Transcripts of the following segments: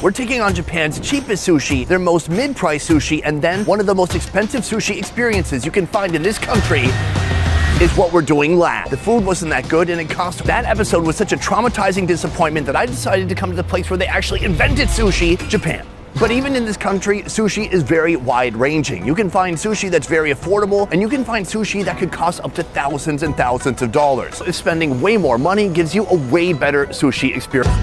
We're taking on Japan's cheapest sushi, their most mid-priced sushi, and then one of the most expensive sushi experiences you can find in this country is what we're doing last. The food wasn't that good and it cost. That episode was such a traumatizing disappointment that I decided to come to the place where they actually invented sushi, Japan. But even in this country, sushi is very wide-ranging. You can find sushi that's very affordable, and you can find sushi that could cost up to thousands and thousands of dollars. So spending way more money gives you a way better sushi experience.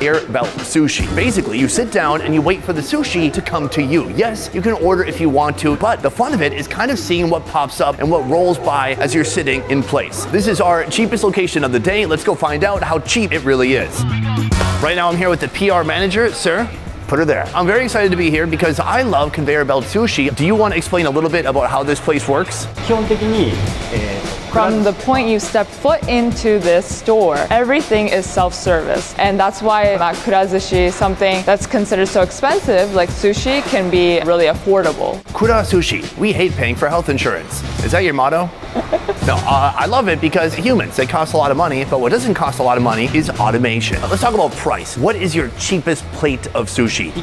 Conveyor belt sushi. Basically, you sit down and you wait for the sushi to come to you. Yes, you can order if you want to, but the fun of it is kind of seeing what pops up and what rolls by as you're sitting in place. This is our cheapest location of the day. Let's go find out how cheap it really is. Right now I'm here with the PR manager. Sir, put her there. I'm very excited to be here because I love conveyor belt sushi. Do you want to explain a little bit about how this place works? From the point you step foot into this store, everything is self-service. And that's why at kurazushi, something that's considered so expensive, like sushi, can be really affordable. Kura sushi. We hate paying for health insurance. Is that your motto? No, I love it because humans, they cost a lot of money, but what doesn't cost a lot of money is automation. Let's talk about price. What is your cheapest plate of sushi?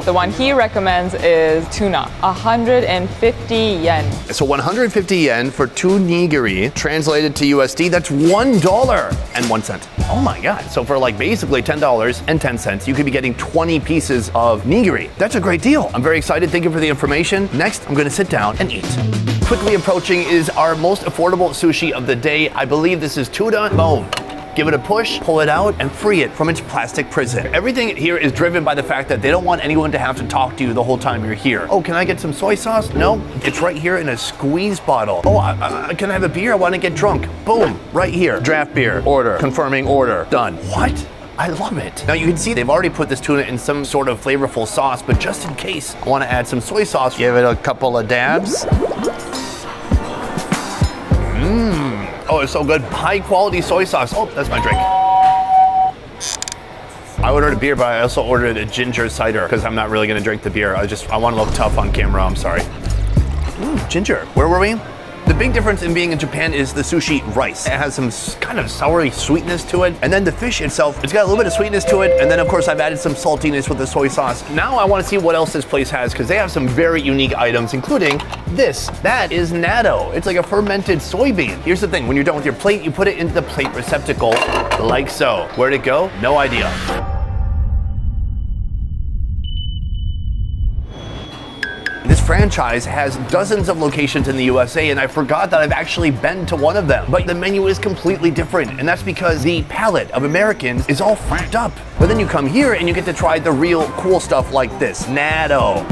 The one he recommends is tuna, 150 yen. So 150 yen for 2 nigiri, translated to USD, that's $1.01. Oh my God. So for like basically $10.10, you could be getting 20 pieces of nigiri. That's a great deal. I'm very excited. Thank you for the information. Next, I'm gonna sit down and eat. Quickly approaching is our most affordable sushi of the day. I believe this is tuna. Boom. Give it a push, pull it out, and free it from its plastic prison. Everything here is driven by the fact that they don't want anyone to have to talk to you the whole time you're here. Oh, can I get some soy sauce? No, it's right here in a squeeze bottle. Oh, can I have a beer? I want to get drunk. Boom, right here. Draft beer, order, confirming order, done. What? I love it. Now you can see they've already put this tuna in some sort of flavorful sauce, but just in case I want to add some soy sauce, give it a couple of dabs. Oh, it's so good. High quality soy sauce. Oh, that's my drink. I ordered a beer, but I also ordered a ginger cider because I'm not really gonna drink the beer. I want to look tough on camera, I'm sorry. Ginger. Where were we? The big difference in being in Japan is the sushi rice. It has some kind of soury sweetness to it. And then the fish itself, it's got a little bit of sweetness to it. And then of course I've added some saltiness with the soy sauce. Now I want to see what else this place has because they have some very unique items, including this. That is natto. It's like a fermented soybean. Here's the thing, when you're done with your plate, you put it into the plate receptacle like so. Where'd it go? No idea. This franchise has dozens of locations in the USA, and I forgot that I've actually been to one of them. But the menu is completely different, and that's because the palate of Americans is all f***ed up. But then you come here and you get to try the real cool stuff like this, natto.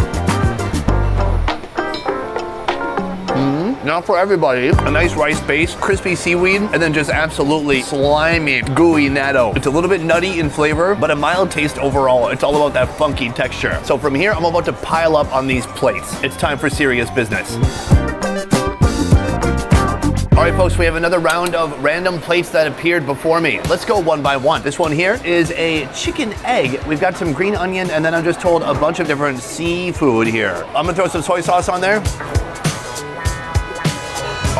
Not for everybody. A nice rice base, crispy seaweed, and then just absolutely slimy, gooey natto. It's a little bit nutty in flavor, but a mild taste overall. It's all about that funky texture. So from here, I'm about to pile up on these plates. It's time for serious business. All right, folks, we have another round of random plates that appeared before me. Let's go one by one. This one here is a chicken egg. We've got some green onion, and then I'm just told a bunch of different seafood here. I'm gonna throw some soy sauce on there.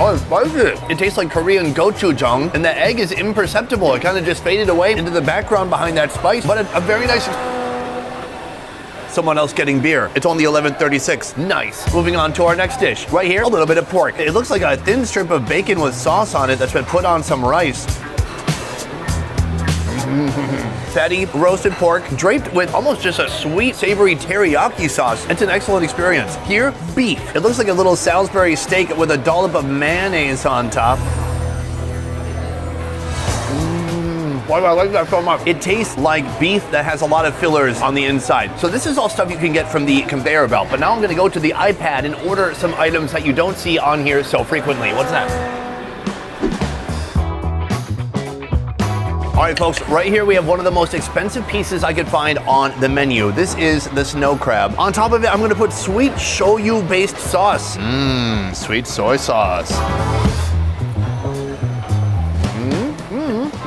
Oh, it's spicy. It tastes like Korean gochujang, and the egg is imperceptible. It kind of just faded away into the background behind that spice, but a very nice... Someone else getting beer. It's only 11:36. Nice. Moving on to our next dish. Right here, a little bit of pork. It looks like a thin strip of bacon with sauce on it that's been put on some rice. Fatty roasted pork draped with almost just a sweet, savory teriyaki sauce. It's an excellent experience. Here, beef. It looks like a little Salisbury steak with a dollop of mayonnaise on top. Why do I like that so much? It tastes like beef that has a lot of fillers on the inside. So this is all stuff you can get from the conveyor belt. But now I'm gonna go to the iPad and order some items that you don't see on here so frequently. What's that? All right, folks, right here we have one of the most expensive pieces I could find on the menu. This is the snow crab. On top of it, I'm gonna put sweet shoyu-based sauce. Sweet soy sauce.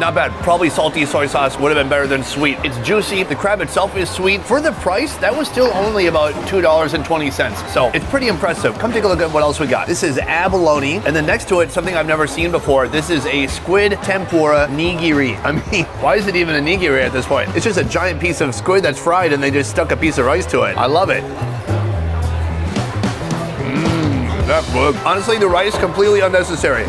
Not bad. Probably salty soy sauce would have been better than sweet. It's juicy. The crab itself is sweet. For the price, that was still only about $2.20. So it's pretty impressive. Come take a look at what else we got. This is abalone, and then next to it, something I've never seen before. This is a squid tempura nigiri. I mean, why is it even a nigiri at this point? It's just a giant piece of squid that's fried and they just stuck a piece of rice to it. I love it. That's good. Honestly, the rice completely unnecessary.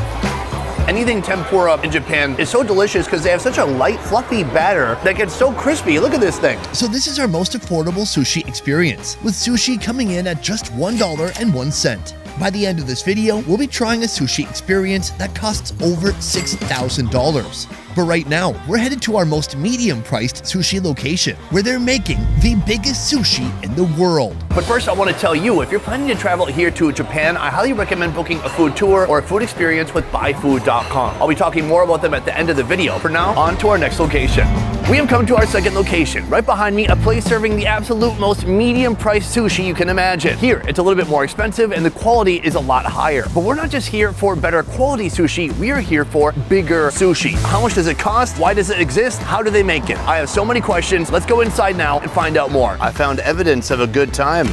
Anything tempura in Japan is so delicious because they have such a light, fluffy batter that gets so crispy. Look at this thing. So this is our most affordable sushi experience, with sushi coming in at just $1.01. By the end of this video, we'll be trying a sushi experience that costs over $6,000. But right now, we're headed to our most medium-priced sushi location, where they're making the biggest sushi in the world. But first, I want to tell you, if you're planning to travel here to Japan, I highly recommend booking a food tour or a food experience with buyfood.com. I'll be talking more about them at the end of the video. For now, on to our next location. We have come to our second location. Right behind me, a place serving the absolute most medium-priced sushi you can imagine. Here, it's a little bit more expensive and the quality is a lot higher. But we're not just here for better quality sushi, we are here for bigger sushi. How much does it cost? Why does it exist? How do they make it? I have so many questions. Let's go inside now and find out more. I found evidence of a good time.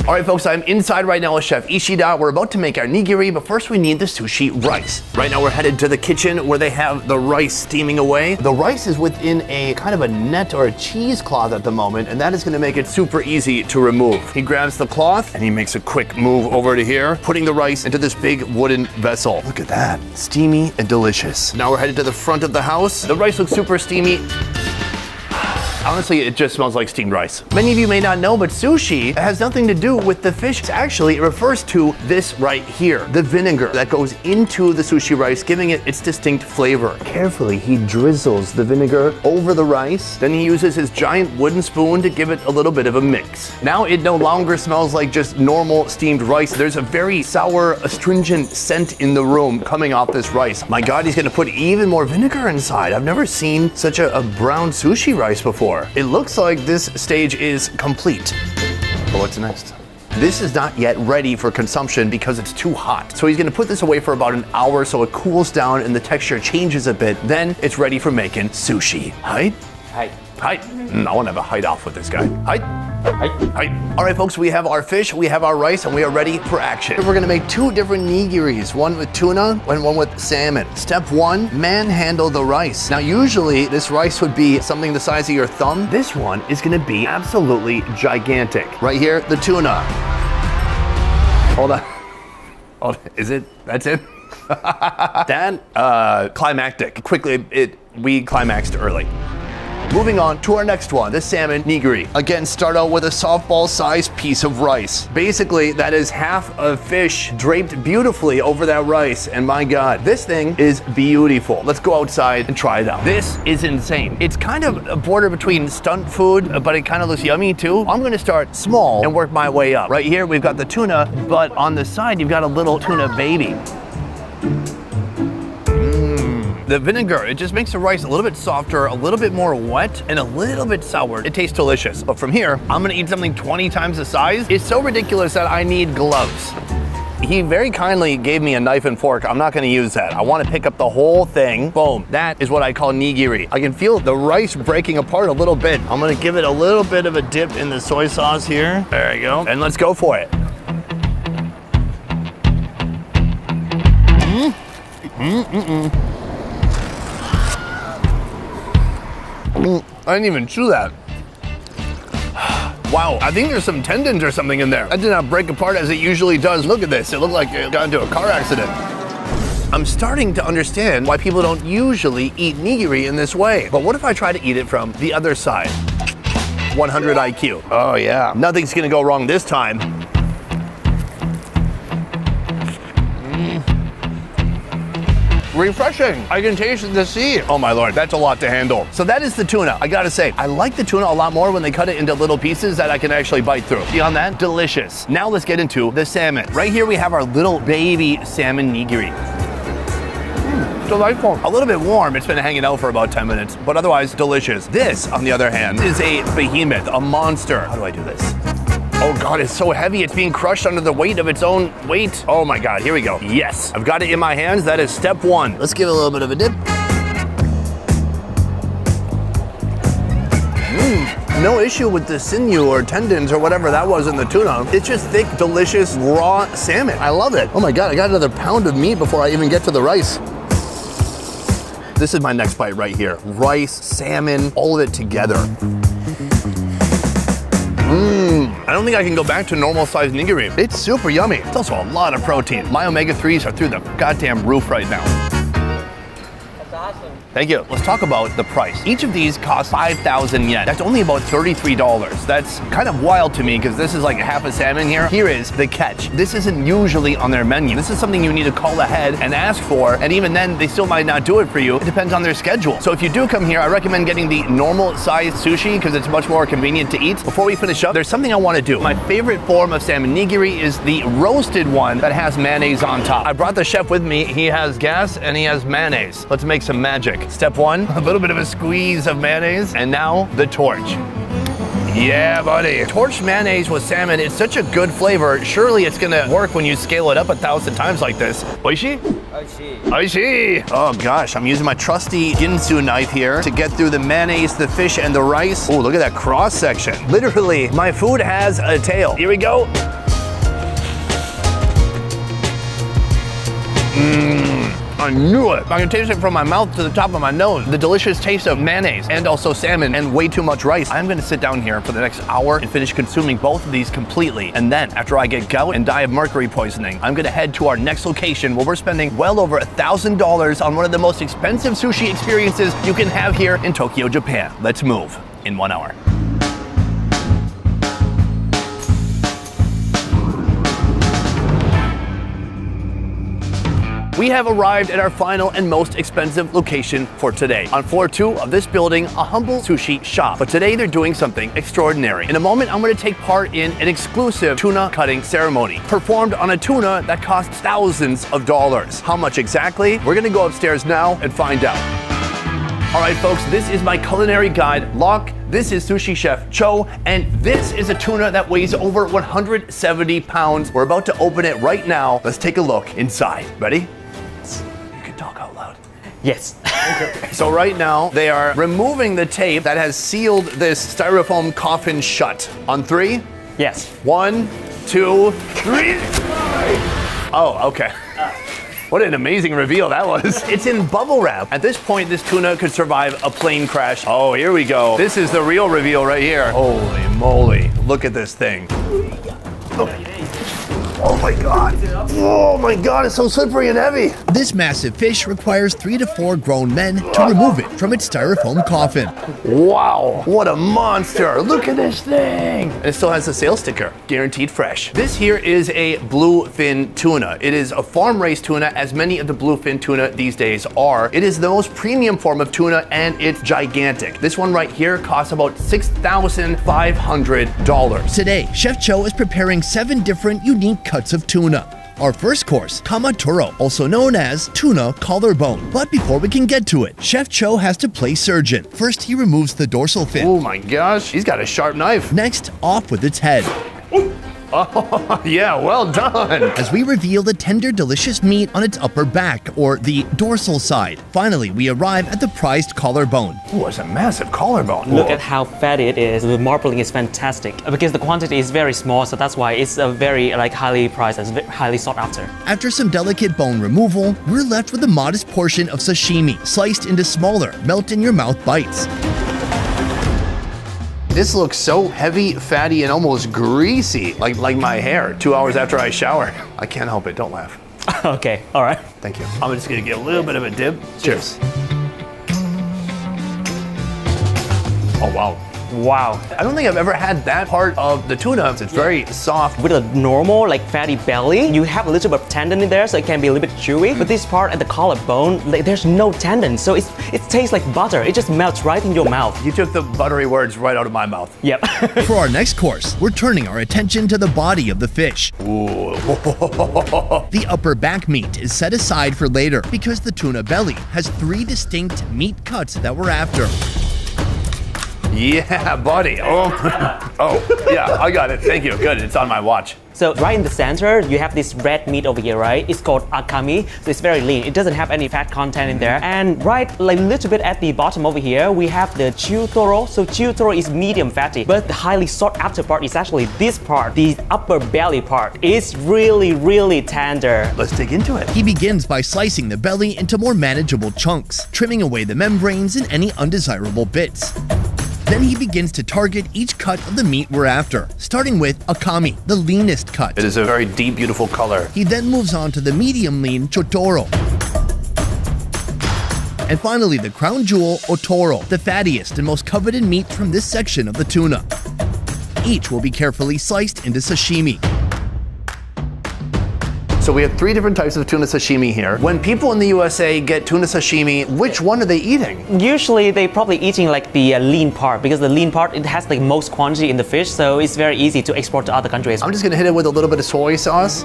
All right, folks, I'm inside right now with Chef Ishida. We're about to make our nigiri, but first we need the sushi rice. Right now we're headed to the kitchen where they have the rice steaming away. The rice is within a kind of a net or a cheesecloth at the moment, and that is gonna make it super easy to remove. He grabs the cloth and he makes a quick move over to here, putting the rice into this big wooden vessel. Look at that, steamy and delicious. Now we're headed to the front of the house. The rice looks super steamy. Honestly, it just smells like steamed rice. Many of you may not know, but sushi has nothing to do with the fish. Actually, it refers to this right here, the vinegar that goes into the sushi rice, giving it its distinct flavor. Carefully, he drizzles the vinegar over the rice. Then he uses his giant wooden spoon to give it a little bit of a mix. Now it no longer smells like just normal steamed rice. There's a very sour, astringent scent in the room coming off this rice. My God, he's gonna put even more vinegar inside. I've never seen such a brown sushi rice before. It looks like this stage is complete. But what's next? This is not yet ready for consumption because it's too hot. So he's gonna put this away for about an hour so it cools down and the texture changes a bit. Then it's ready for making sushi. Height? Height. Height. I wanna have a height off with this guy. Height. Height. Height. All right, folks, we have our fish, we have our rice, and we are ready for action. We're gonna make two different nigiris, one with tuna and one with salmon. Step one, manhandle the rice. Now, usually this rice would be something the size of your thumb. This one is gonna be absolutely gigantic. Right here, the tuna. Hold on. Oh, is it? That's it? Dan, climactic. Quickly, we climaxed early. Moving on to our next one, the salmon nigiri. Again, start out with a softball-sized piece of rice. Basically, that is half a fish draped beautifully over that rice, and my God, this thing is beautiful. Let's go outside and try it out. This is insane. It's kind of a border between stunt food, but it kind of looks yummy too. I'm gonna start small and work my way up. Right here, we've got the tuna, but on the side, you've got a little tuna baby. The vinegar, it just makes the rice a little bit softer, a little bit more wet, and a little bit sour. It tastes delicious. But from here, I'm gonna eat something 20 times the size. It's so ridiculous that I need gloves. He very kindly gave me a knife and fork. I'm not gonna use that. I wanna pick up the whole thing. Boom, that is what I call nigiri. I can feel the rice breaking apart a little bit. I'm gonna give it a little bit of a dip in the soy sauce here. There you go, and let's go for it. I didn't even chew that. Wow, I think there's some tendons or something in there. That did not break apart as it usually does. Look at this, it looked like it got into a car accident. I'm starting to understand why people don't usually eat nigiri in this way. But what if I try to eat it from the other side? 100 IQ. Oh yeah, nothing's gonna go wrong this time. Refreshing. I can taste the sea. Oh my Lord, that's a lot to handle. So that is the tuna. I gotta say, I like the tuna a lot more when they cut it into little pieces that I can actually bite through. Beyond that, delicious. Now let's get into the salmon. Right here we have our little baby salmon nigiri. Delightful. A little bit warm. It's been hanging out for about 10 minutes, but otherwise delicious. This, on the other hand, is a behemoth, a monster. How do I do this? Oh God, it's so heavy. It's being crushed under the weight of its own weight. Oh my God, here we go. Yes, I've got it in my hands. That is step one. Let's give it a little bit of a dip. No issue with the sinew or tendons or whatever that was in the tuna. It's just thick, delicious, raw salmon. I love it. Oh my God, I got another pound of meat before I even get to the rice. This is my next bite right here. Rice, salmon, all of it together. I don't think I can go back to normal size nigiri. It's super yummy. It's also a lot of protein. My omega-3s are through the goddamn roof right now. That's awesome. Thank you. Let's talk about the price. Each of these costs 5,000 yen. That's only about $33. That's kind of wild to me because this is like half a salmon here. Here is the catch. This isn't usually on their menu. This is something you need to call ahead and ask for, and even then, they still might not do it for you. It depends on their schedule. So if you do come here, I recommend getting the normal size sushi because it's much more convenient to eat. Before we finish up, there's something I want to do. My favorite form of salmon nigiri is the roasted one that has mayonnaise on top. I brought the chef with me. He has gas and he has mayonnaise. Let's make some magic. Step one, a little bit of a squeeze of mayonnaise, and now the torch. Yeah, buddy. Torched mayonnaise with salmon, it's such a good flavor. Surely it's gonna work when you scale it up 1,000 times like this. Oishi? Oishi. Oishi! Oh gosh, I'm using my trusty ginsu knife here to get through the mayonnaise, the fish, and the rice. Oh, look at that cross section. Literally, my food has a tail. Here we go. I knew it. I can taste it from my mouth to the top of my nose. The delicious taste of mayonnaise and also salmon and way too much rice. I'm gonna sit down here for the next hour and finish consuming both of these completely. And then after I get gout and die of mercury poisoning, I'm gonna head to our next location where we're spending well over $1,000 on one of the most expensive sushi experiences you can have here in Tokyo, Japan. Let's move in 1 hour. We have arrived at our final and most expensive location for today. On floor 2 of this building, a humble sushi shop. But today they're doing something extraordinary. In a moment, I'm gonna take part in an exclusive tuna cutting ceremony performed on a tuna that costs thousands of dollars. How much exactly? We're gonna go upstairs now and find out. All right, folks, this is my culinary guide, Locke. This is sushi chef Cho, and this is a tuna that weighs over 170 pounds. We're about to open it right now. Let's take a look inside. Ready? You can talk out loud. Yes. Okay. So right now, they are removing the tape that has sealed this styrofoam coffin shut. On 3? Yes. 1, 2, 3. Oh, okay. What an amazing reveal that was. It's in bubble wrap. At this point, this tuna could survive a plane crash. Oh, here we go. This is the real reveal right here. Holy moly. Look at this thing. Oh my God. Oh my God, it's so slippery and heavy. This massive fish requires 3 to 4 grown men to remove it from its styrofoam coffin. Wow, what a monster. Look at this thing. And it still has a sales sticker, guaranteed fresh. This here is a bluefin tuna. It is a farm-raised tuna, as many of the bluefin tuna these days are. It is the most premium form of tuna, and it's gigantic. This one right here costs about $6,500. Today, Chef Cho is preparing 7 different unique cuts of tuna. Our first course, kamaturo, also known as tuna collarbone. But before we can get to it, Chef Cho has to play surgeon. First, he removes the dorsal fin. Oh my gosh, he's got a sharp knife. Next, off with its head. Oh, yeah, well done. As we reveal the tender, delicious meat on its upper back, or the dorsal side. Finally, we arrive at the prized collarbone. Oh, it's a massive collarbone. Look at how fatty it is. The marbling is fantastic because the quantity is very small, so that's why it's a very highly priced and highly sought after. After some delicate bone removal, we're left with a modest portion of sashimi, sliced into smaller, melt-in-your-mouth bites. This looks so heavy, fatty, and almost greasy, like my hair 2 hours after I shower. I can't help it, don't laugh. Okay, all right. Thank you. I'm just gonna get a little bit of a dip. Cheers. Oh, wow. Wow. I don't think I've ever had that part of the tuna. It's very soft. With a normal fatty belly, you have a little bit of tendon in there, so it can be a little bit chewy. But this part at the collarbone, there's no tendon, so it tastes like butter. It just melts right in your mouth. You took the buttery words right out of my mouth. Yep. For our next course, we're turning our attention to the body of the fish. Ooh. The upper back meat is set aside for later because the tuna belly has 3 distinct meat cuts that we're after. Yeah, buddy. Oh, oh, yeah, I got it. Thank you. Good. It's on my watch. So right in the center, you have this red meat over here, right? It's called akami. So it's very lean. It doesn't have any fat content in there. And right, like a little bit at the bottom over here, we have the chutoro. So chutoro is medium fatty, but the highly sought after part is actually this part, the upper belly part. It's really, really tender. Let's dig into it. He begins by slicing the belly into more manageable chunks, trimming away the membranes and any undesirable bits. Then he begins to target each cut of the meat we're after, starting with akami, the leanest cut. It is a very deep, beautiful color. He then moves on to the medium lean chotoro. And finally, the crown jewel otoro, the fattiest and most coveted meat from this section of the tuna. Each will be carefully sliced into sashimi. So we have 3 different types of tuna sashimi here. When people in the USA get tuna sashimi, which one are they eating? Usually they probably eating like the lean part, because the lean part, it has the most quantity in the fish, so it's very easy to export to other countries. I'm just gonna hit it with a little bit of soy sauce.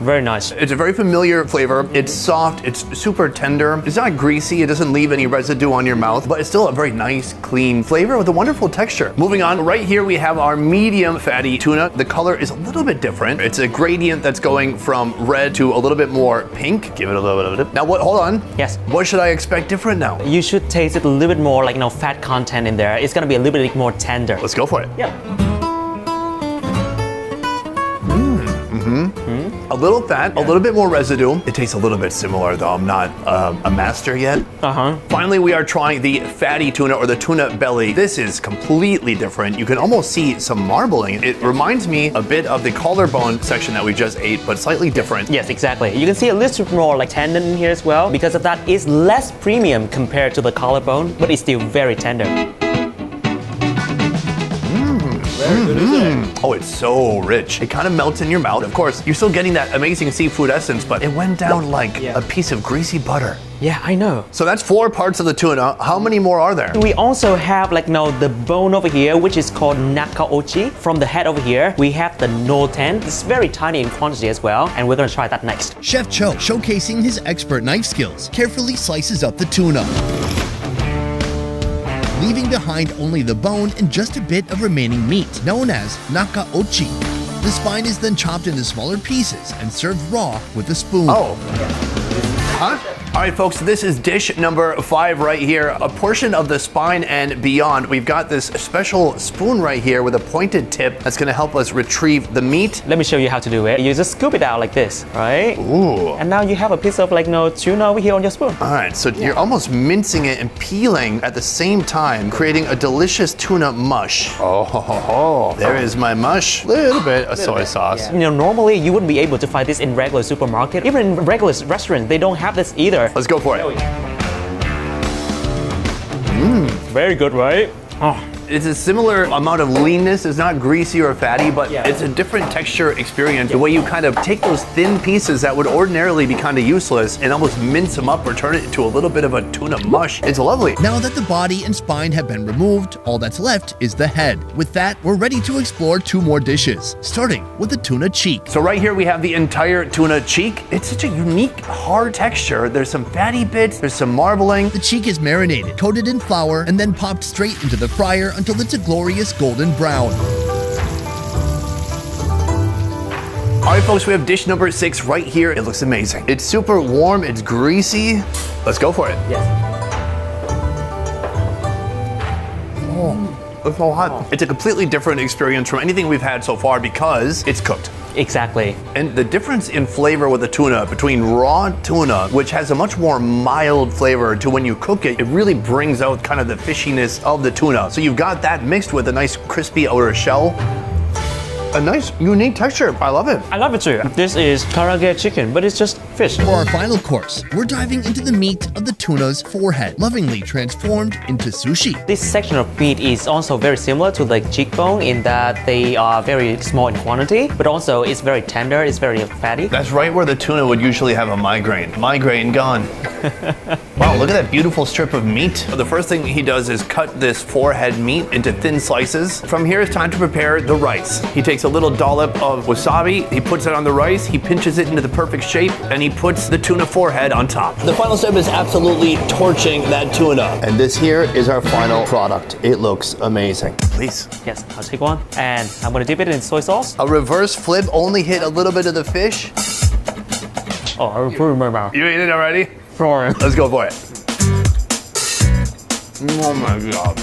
Very nice. It's a very familiar flavor. It's soft, it's super tender. It's not greasy, it doesn't leave any residue on your mouth, but it's still a very nice, clean flavor with a wonderful texture. Moving on, right here we have our medium fatty tuna. The color is a little bit different. It's a gradient that's going from red to a little bit more pink. Give it a little bit of it. Now what, hold on. Yes. What should I expect different now? You should taste it a little bit more like, fat content in there. It's gonna be a little bit more tender. Let's go for it. Yep. A little fat, a little bit more residue. It tastes a little bit similar though. I'm not a master yet. Finally, we are trying the fatty tuna or the tuna belly. This is completely different. You can almost see some marbling. It reminds me a bit of the collarbone section that we just ate, but slightly different. Yes, exactly. You can see a little bit more like tendon in here as well. Because of that, it's less premium compared to the collarbone, but it's still very tender. Very good, isn't it? Oh, it's so rich. It kind of melts in your mouth. Of course, you're still getting that amazing seafood essence, but it went down like a piece of greasy butter. Yeah, I know. So that's 4 parts of the tuna. How many more are there? We also have the bone over here, which is called nakaochi. From the head over here, we have the noten. It's very tiny in quantity as well, and we're gonna try that next. Chef Cho, showcasing his expert knife skills, carefully slices up the tuna, leaving behind only the bone and just a bit of remaining meat, known as nakaochi. The spine is then chopped into smaller pieces and served raw with a spoon. Oh. Huh? All right, folks, this is dish number 5 right here. A portion of the spine and beyond. We've got this special spoon right here with a pointed tip that's gonna help us retrieve the meat. Let me show you how to do it. You just scoop it out like this, right? Ooh. And now you have a piece of tuna over here on your spoon. All right, so you're almost mincing it and peeling at the same time, creating a delicious tuna mush. Oh, there is my mush. Little bit of soy sauce. Yeah. Normally you wouldn't be able to find this in regular supermarket. Even in regular restaurants, they don't have this either. Let's go for it. Very good, right? Oh. It's a similar amount of leanness. It's not greasy or fatty, but it's a different texture experience. The way you kind of take those thin pieces that would ordinarily be kind of useless and almost mince them up or turn it into a little bit of a tuna mush. It's lovely. Now that the body and spine have been removed, all that's left is the head. With that, we're ready to explore 2 more dishes, starting with the tuna cheek. So right here we have the entire tuna cheek. It's such a unique, hard texture. There's some fatty bits, there's some marbling. The cheek is marinated, coated in flour, and then popped straight into the fryer until it's a glorious golden brown. All right, folks, we have dish number 6 right here. It looks amazing. It's super warm, it's greasy. Let's go for it. Yes. Oh, it's so hot. It's a completely different experience from anything we've had so far because it's cooked. Exactly. And the difference in flavor with the tuna between raw tuna, which has a much more mild flavor, to when you cook it, it really brings out kind of the fishiness of the tuna. So you've got that mixed with a nice crispy outer shell. A nice, unique texture. I love it. I love it too. This is karaage chicken, but it's just fish. For our final course, we're diving into the meat of the tuna's forehead, lovingly transformed into sushi. This section of meat is also very similar to the cheekbone in that they are very small in quantity, but also it's very tender, it's very fatty. That's right where the tuna would usually have a migraine. Migraine gone. Wow, look at that beautiful strip of meat. The first thing he does is cut this forehead meat into thin slices. From here, it's time to prepare the rice. He takes a little dollop of wasabi, he puts it on the rice, he pinches it into the perfect shape, and he he puts the tuna forehead on top. The final step is absolutely torching that tuna. And this here is our final product. It looks amazing. Please. Yes, I'll take one. And I'm gonna dip it in soy sauce. A reverse flip, only hit a little bit of the fish. Oh, I put it in my mouth. You ate it already? Sorry. Let's go for it. Oh my God.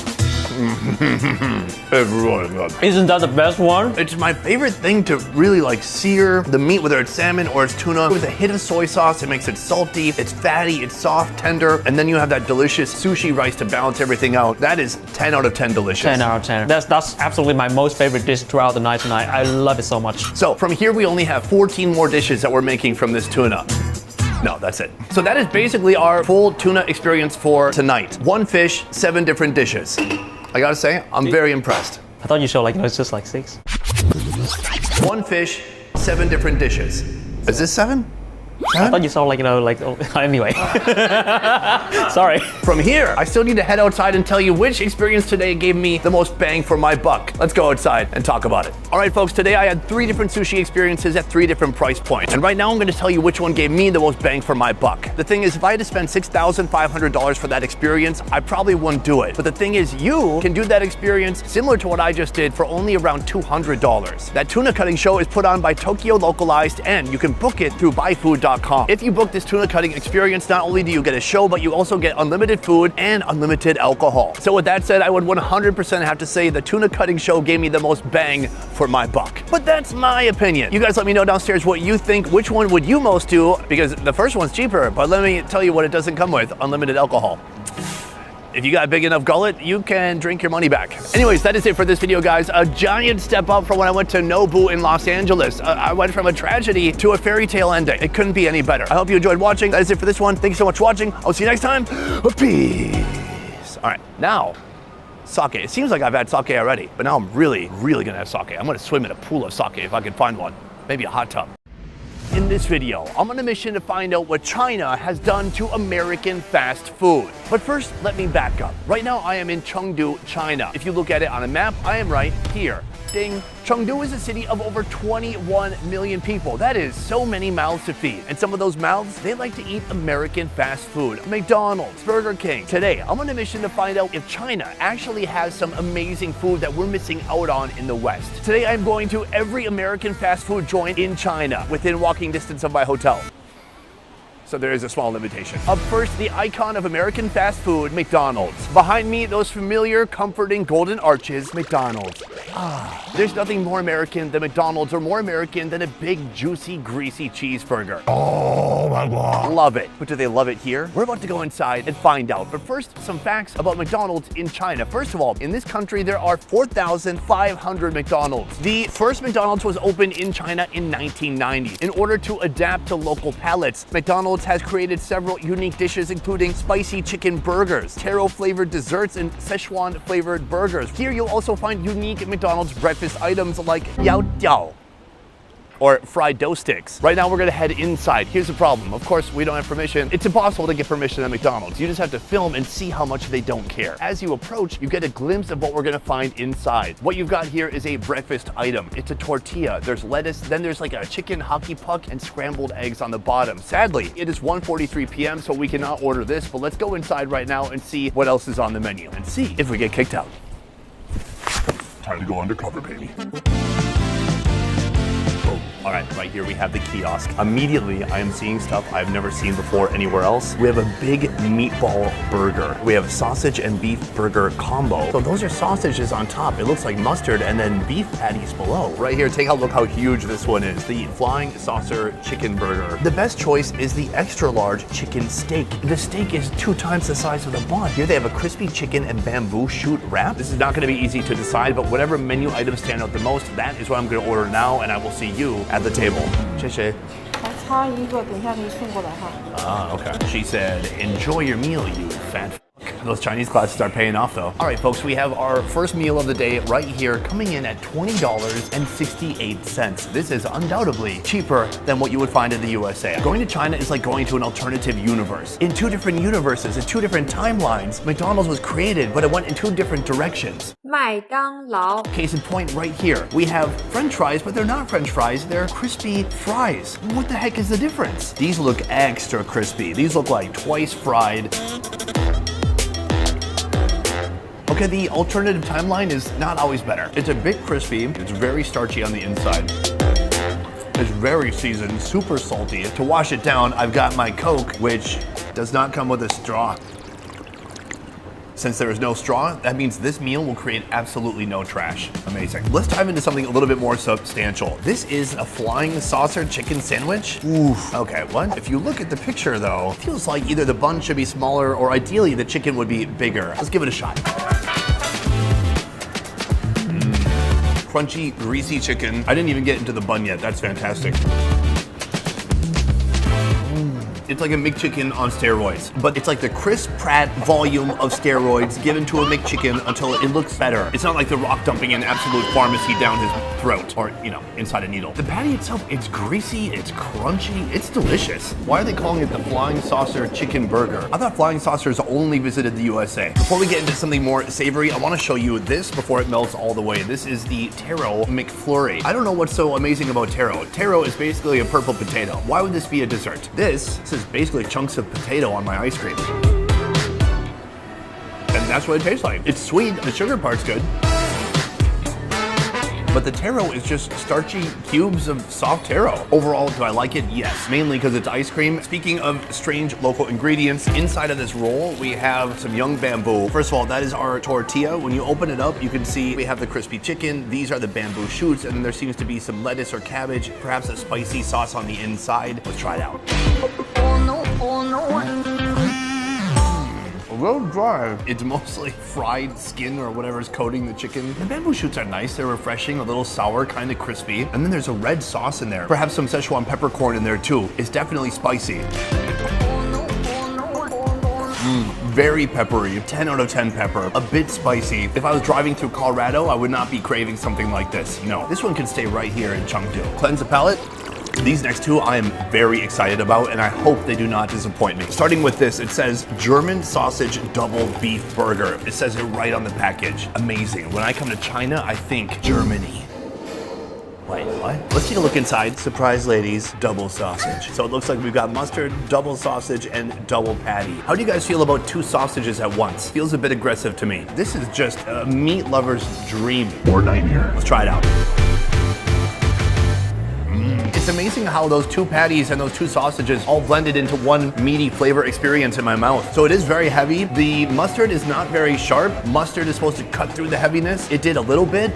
It's really good. Isn't that the best one? It's my favorite thing to really like sear the meat, whether it's salmon or it's tuna. With a hit of soy sauce, it makes it salty, it's fatty, it's soft, tender, and then you have that delicious sushi rice to balance everything out. That is 10 out of 10 delicious. 10 out of 10. That's absolutely my most favorite dish throughout the night tonight. I love it so much. So from here, we only have 14 more dishes that we're making from this tuna. No, that's it. So that is basically our full tuna experience for tonight. 1 fish, 7 different dishes. I gotta say, I'm very impressed. I thought you showed like, it's just like 6. 1 fish, 7 different dishes. Is this 7? I thought you saw like, oh, anyway. Sorry. From here, I still need to head outside and tell you which experience today gave me the most bang for my buck. Let's go outside and talk about it. All right, folks, today I had 3 different sushi experiences at 3 different price points. And right now I'm gonna tell you which one gave me the most bang for my buck. The thing is, if I had to spend $6,500 for that experience, I probably wouldn't do it. But the thing is, you can do that experience similar to what I just did for only around $200. That tuna cutting show is put on by Tokyo Localized, and you can book it through buyfood.com. If you book this tuna cutting experience, not only do you get a show, but you also get unlimited food and unlimited alcohol. So with that said, I would 100% have to say the tuna cutting show gave me the most bang for my buck. But that's my opinion. You guys let me know downstairs what you think. Which one would you most do? Because the first one's cheaper, but let me tell you what it doesn't come with: unlimited alcohol. If you got a big enough gullet, you can drink your money back. Anyways, that is it for this video, guys. A giant step up from when I went to Nobu in Los Angeles. I went from a tragedy to a fairy tale ending. It couldn't be any better. I hope you enjoyed watching. That is it for this one. Thank you so much for watching. I'll see you next time. Peace. All right, now, sake. It seems like I've had sake already, but now I'm really gonna have sake. I'm gonna swim in a pool of sake if I can find one. Maybe a hot tub. In this video, I'm on a mission to find out what China has done to American fast food. But first, let me back up. Right now, I am in Chengdu, China. If you look at it on a map, I am right here. Ding. Chengdu is a city of over 21 million people. That is so many mouths to feed. And some of those mouths, they like to eat American fast food. McDonald's, Burger King. Today, I'm on a mission to find out if China actually has some amazing food that we're missing out on in the West. Today, I'm going to every American fast food joint in China within walking distance of my hotel. So there is a small limitation. Up first, the icon of American fast food, McDonald's. Behind me, those familiar, comforting golden arches, McDonald's. There's nothing more American than McDonald's, or more American than a big, juicy, greasy cheeseburger. Oh my God. Love it. But do they love it here? We're about to go inside and find out. But first, some facts about McDonald's in China. First of all, in this country, there are 4,500 McDonald's. The first McDonald's was opened in China in 1990. In order to adapt to local palates, McDonald's has created several unique dishes, including spicy chicken burgers, taro flavored desserts, and Szechuan flavored burgers. Here you'll also find unique McDonald's breakfast items like yao jiao, or fried dough sticks. Right now we're gonna head inside. Here's the problem. Of course, we don't have permission. It's impossible to get permission at McDonald's. You just have to film and see how much they don't care. As you approach, you get a glimpse of what we're gonna find inside. What you've got here is a breakfast item. It's a tortilla. There's lettuce, then there's like a chicken hockey puck and scrambled eggs on the bottom. Sadly, it is 1:43 p.m., so we cannot order this, but let's go inside right now and see what else is on the menu and see if we get kicked out. Time to go undercover, baby. All right here we have the kiosk. Immediately, I am seeing stuff I've never seen before anywhere else. We have a big meatball burger. We have sausage and beef burger combo. So those are sausages on top. It looks like mustard, and then beef patties below. Right here, take a look how huge this one is. The flying saucer chicken burger. The best choice is the extra large chicken steak. The steak is 2 times the size of the bun. Here they have a crispy chicken and bamboo shoot wrap. This is not gonna be easy to decide, but whatever menu items stand out the most, that is what I'm gonna order now, and I will see you at the table. 谢谢. Okay. She said, enjoy your meal, you fat f***. Those Chinese classes are paying off though. All right, folks, we have our first meal of the day right here, coming in at $20.68. This is undoubtedly cheaper than what you would find in the USA. Going to China is like going to an alternative universe. In 2 different universes, in 2 different timelines, McDonald's was created, but it went in 2 different directions. 麦当劳 Case in point right here. We have French fries, but they're not French fries. They're crispy fries. What the heck is the difference? These look extra crispy. These look like twice fried. Okay, the alternative timeline is not always better. It's a bit crispy. It's very starchy on the inside. It's very seasoned, super salty. To wash it down, I've got my Coke, which does not come with a straw. Since there is no straw, that means this meal will create absolutely no trash. Amazing. Let's dive into something a little bit more substantial. This is a flying saucer chicken sandwich. Oof. Okay, what? If you look at the picture though, it feels like either the bun should be smaller or ideally the chicken would be bigger. Let's give it a shot. Crunchy, greasy chicken. I didn't even get into the bun yet. That's fantastic. It's like a McChicken on steroids, but it's like the Chris Pratt volume of steroids given to a McChicken until it looks better. It's not like The Rock dumping an absolute pharmacy down his throat or, you know, inside a needle. The patty itself, it's greasy, it's crunchy, it's delicious. Why are they calling it the Flying Saucer Chicken Burger? I thought Flying Saucers only visited the USA. Before we get into something more savory, I want to show you this before it melts all the way. This is the Taro McFlurry. I don't know what's so amazing about taro. Taro is basically a purple potato. Why would this be a dessert? This is basically chunks of potato on my ice cream. And that's what it tastes like. It's sweet, the sugar part's good. But the taro is just starchy cubes of soft taro. Overall, do I like it? Yes, mainly because it's ice cream. Speaking of strange local ingredients, inside of this roll, we have some young bamboo. First of all, that is our tortilla. When you open it up, you can see we have the crispy chicken. These are the bamboo shoots, and then there seems to be some lettuce or cabbage, perhaps a spicy sauce on the inside. Let's try it out. A little dry. It's mostly fried skin or whatever's coating the chicken. The bamboo shoots are nice. They're refreshing, a little sour, kind of crispy. And then there's a red sauce in there. Perhaps some Szechuan peppercorn in there too. It's definitely spicy. Very peppery, 10 out of 10 pepper, a bit spicy. If I was driving through Colorado, I would not be craving something like this. No, this one can stay right here in Chengdu. Cleanse the palate. These next two I am very excited about, and I hope they do not disappoint me. Starting with this, it says German sausage double beef burger. It says it right on the package. Amazing. When I come to China, I think Germany. Wait, what? Let's take a look inside. Surprise, ladies, double sausage. So it looks like we've got mustard, double sausage, and double patty. How do you guys feel about two sausages at once? Feels a bit aggressive to me. This is just a meat lover's dream or nightmare. Let's try it out. It's amazing how those two patties and those two sausages all blended into one meaty flavor experience in my mouth. So it is very heavy. The mustard is not very sharp. Mustard is supposed to cut through the heaviness. It did a little bit.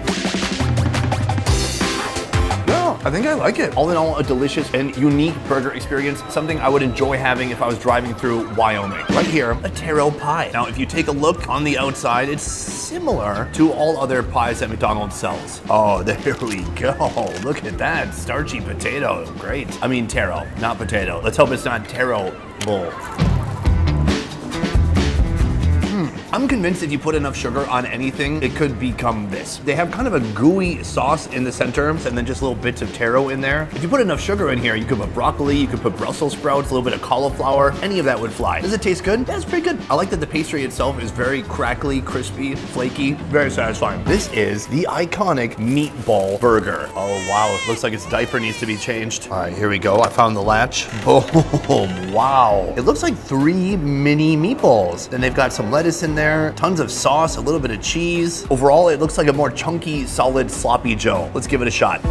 I think I like it. All in all, a delicious and unique burger experience, something I would enjoy having if I was driving through Wyoming. Right here, a taro pie. Now, if you take a look on the outside, it's similar to all other pies that McDonald's sells. Oh, there we go. Look at that, starchy potato, great. I mean taro, not potato. Let's hope it's not taro-able. I'm convinced if you put enough sugar on anything, it could become this. They have kind of a gooey sauce in the center and then just little bits of taro in there. If you put enough sugar in here, you could put broccoli, you could put Brussels sprouts, a little bit of cauliflower, any of that would fly. Does it taste good? Yeah, it's pretty good. I like that the pastry itself is very crackly, crispy, flaky, very satisfying. This is the iconic meatball burger. Oh wow, it looks like its diaper needs to be changed. All right, here we go. I found the latch. Boom, wow. It looks like 3 mini meatballs. Then they've got some lettuce in there, tons of sauce, a little bit of cheese. Overall, it looks like a more chunky, solid, sloppy Joe. Let's give it a shot.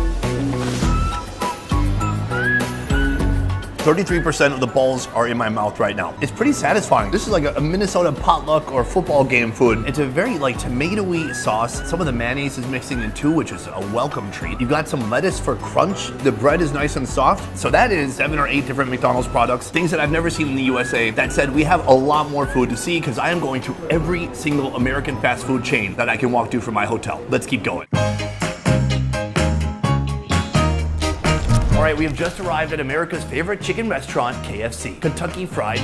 33% of the balls are in my mouth right now. It's pretty satisfying. This is like a Minnesota potluck or football game food. It's a very like tomatoey sauce. Some of the mayonnaise is mixing in too, which is a welcome treat. You've got some lettuce for crunch. The bread is nice and soft. So that is 7 or 8 different McDonald's products, things that I've never seen in the USA. That said, we have a lot more food to see because I am going to every single American fast food chain that I can walk to from my hotel. Let's keep going. All right, we have just arrived at America's favorite chicken restaurant, KFC. Kentucky Fried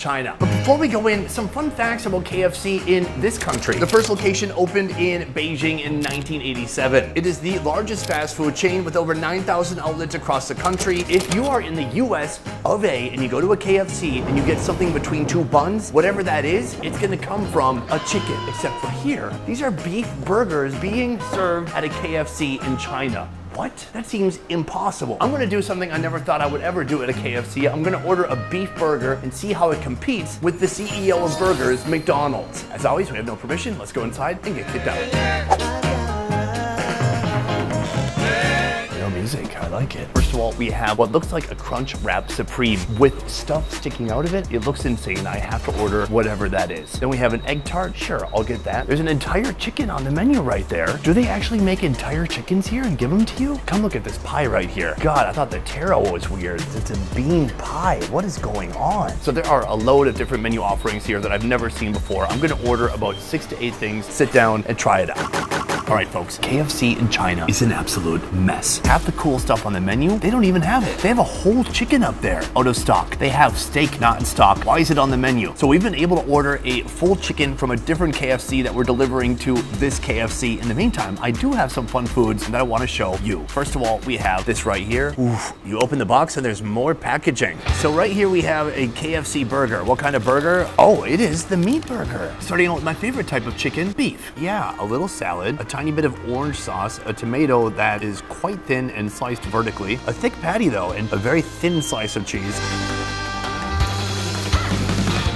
China. But before we go in, some fun facts about KFC in this country. The first location opened in Beijing in 1987. It is the largest fast food chain with over 9,000 outlets across the country. If you are in the US of A and you go to a KFC and you get something between two buns, whatever that is, it's gonna come from a chicken. Except for here, these are beef burgers being served at a KFC in China. What? That seems impossible. I'm gonna do something I never thought I would ever do at a KFC. I'm gonna order a beef burger and see how it competes with the CEO of burgers, McDonald's. As always, we have no permission. Let's go inside and get kicked out. Music, I like it. First of all, we have what looks like a Crunch Wrap Supreme with stuff sticking out of it. It looks insane. I have to order whatever that is. Then we have an egg tart. Sure, I'll get that. There's an entire chicken on the menu right there. Do they actually make entire chickens here and give them to you? Come look at this pie right here. God, I thought the taro was weird. It's a bean pie. What is going on? So there are a load of different menu offerings here that I've never seen before. I'm gonna order about 6 to 8 things, sit down and try it out. All right, folks, KFC in China is an absolute mess. Half the cool stuff on the menu, they don't even have it. They have a whole chicken up there out of stock. They have steak not in stock. Why is it on the menu? So we've been able to order a full chicken from a different KFC that we're delivering to this KFC. In the meantime, I do have some fun foods that I want to show you. First of all, we have this right here. Oof, you open the box and there's more packaging. So right here we have a KFC burger. What kind of burger? Oh, it is the meat burger. Starting out with my favorite type of chicken, beef. Yeah, a little salad, a tiny bit of orange sauce, a tomato that is quite thin and sliced vertically, a thick patty though, and a very thin slice of cheese.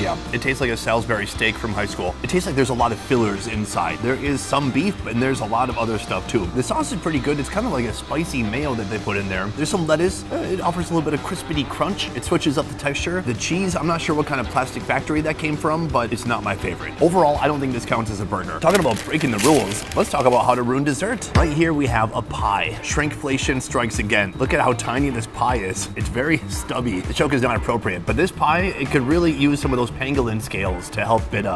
Yeah, it tastes like a Salisbury steak from high school. It tastes like there's a lot of fillers inside. There is some beef, and there's a lot of other stuff too. The sauce is pretty good. It's kind of like a spicy mayo that they put in there. There's some lettuce. It offers a little bit of crispity crunch. It switches up the texture. The cheese, I'm not sure what kind of plastic factory that came from, but it's not my favorite. Overall, I don't think this counts as a burger. Talking about breaking the rules, let's talk about how to ruin dessert. Right here we have a pie. Shrinkflation strikes again. Look at how tiny this pie is. It's very stubby. The joke is not appropriate, but this pie, it could really use some of those pangolin scales to help it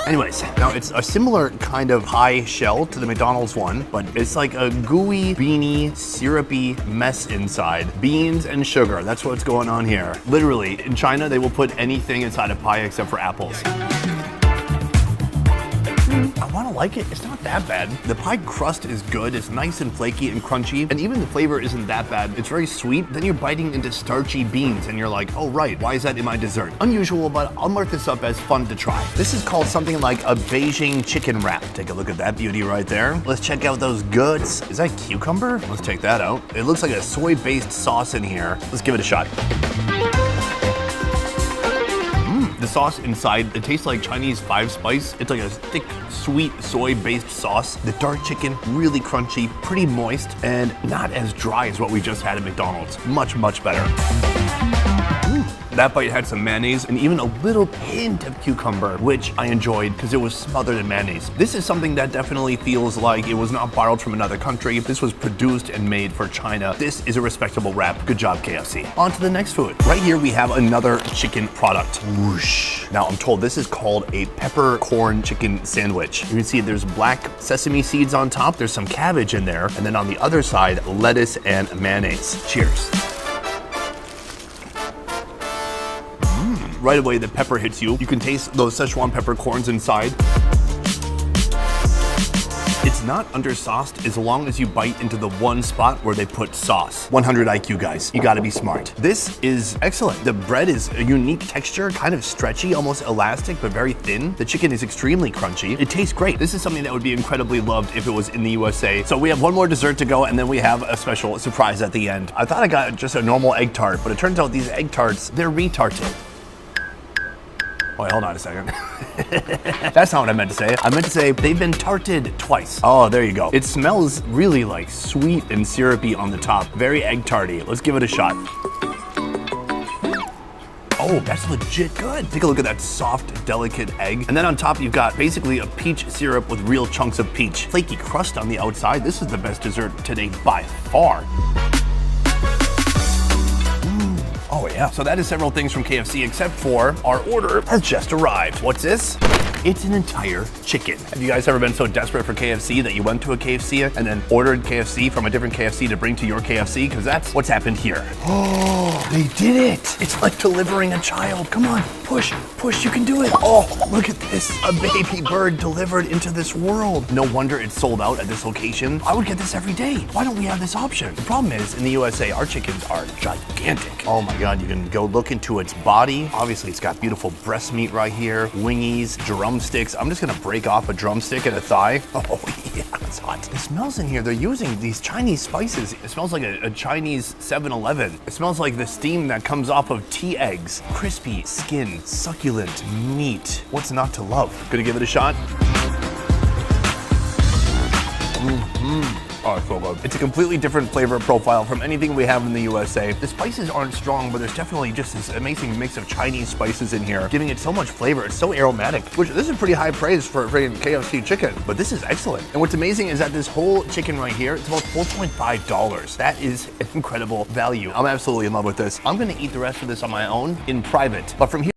Anyways, now it's a similar kind of pie shell to the McDonald's one, but it's like a gooey, beany, syrupy mess inside. Beans and sugar, that's what's going on here. Literally, in China, they will put anything inside a pie except for apples. I want to like it. It's not that bad. The pie crust is good. It's nice and flaky and crunchy, and even the flavor isn't that bad. It's very sweet. Then you're biting into starchy beans, and you're like, oh right, why is that in my dessert? Unusual, but I'll mark this up as fun to try. This is called something like a Beijing chicken wrap. Take a look at that beauty right there. Let's check out those goods. Is that cucumber? Let's take that out. It looks like a soy-based sauce in here. Let's give it a shot. The sauce inside, it tastes like Chinese 5-spice. It's like a thick, sweet, soy-based sauce. The dark chicken, really crunchy, pretty moist, and not as dry as what we just had at McDonald's. Much, much better. That bite had some mayonnaise and even a little hint of cucumber, which I enjoyed because it was smothered in mayonnaise. This is something that definitely feels like it was not borrowed from another country. This was produced and made for China. This is a respectable wrap. Good job, KFC. On to the next food. Right here we have another chicken product. Whoosh. Now I'm told this is called a peppercorn chicken sandwich. You can see there's black sesame seeds on top. There's some cabbage in there. And then on the other side, lettuce and mayonnaise. Cheers. Right away, the pepper hits you. You can taste those Szechuan peppercorns inside. It's not undersauced as long as you bite into the one spot where they put sauce. 100 IQ, guys. You gotta be smart. This is excellent. The bread is a unique texture, kind of stretchy, almost elastic, but very thin. The chicken is extremely crunchy. It tastes great. This is something that would be incredibly loved if it was in the USA. So we have one more dessert to go, and then we have a special surprise at the end. I thought I got just a normal egg tart, but it turns out these egg tarts, they're retarted. Wait, hold on a second. That's not what I meant to say. I meant to say they've been tarted twice. Oh, there you go. It smells really like sweet and syrupy on the top. Very egg tarty. Let's give it a shot. Oh, that's legit good. Take a look at that soft, delicate egg. And then on top, you've got basically a peach syrup with real chunks of peach. Flaky crust on the outside. This is the best dessert today by far. Oh yeah, so that is several things from KFC except for our order has just arrived. What's this? It's an entire chicken. Have you guys ever been so desperate for KFC that you went to a KFC and then ordered KFC from a different KFC to bring to your KFC? Because that's what's happened here. Oh, they did it. It's like delivering a child. Come on, push, push, you can do it. Oh, look at this. A baby bird delivered into this world. No wonder it's sold out at this location. I would get this every day. Why don't we have this option? The problem is, in the USA, our chickens are gigantic. Oh my God, you can go look into its body. Obviously, it's got beautiful breast meat right here, wingies, drumsticks. I'm just gonna break off a drumstick and a thigh. Oh yeah, it's hot. It smells in here. They're using these Chinese spices. It smells like a Chinese 7-Eleven. It smells like the steam that comes off of tea eggs. Crispy skin, succulent meat. What's not to love? Gonna give it a shot. Oh, it's so good. It's a completely different flavor profile from anything we have in the USA. The spices aren't strong, but there's definitely just this amazing mix of Chinese spices in here, giving it so much flavor. It's so aromatic, which this is pretty high praise for freaking KFC chicken, but this is excellent. And what's amazing is that this whole chicken right here, it's about $4.5. That is an incredible value. I'm absolutely in love with this. I'm gonna eat the rest of this on my own in private, but from here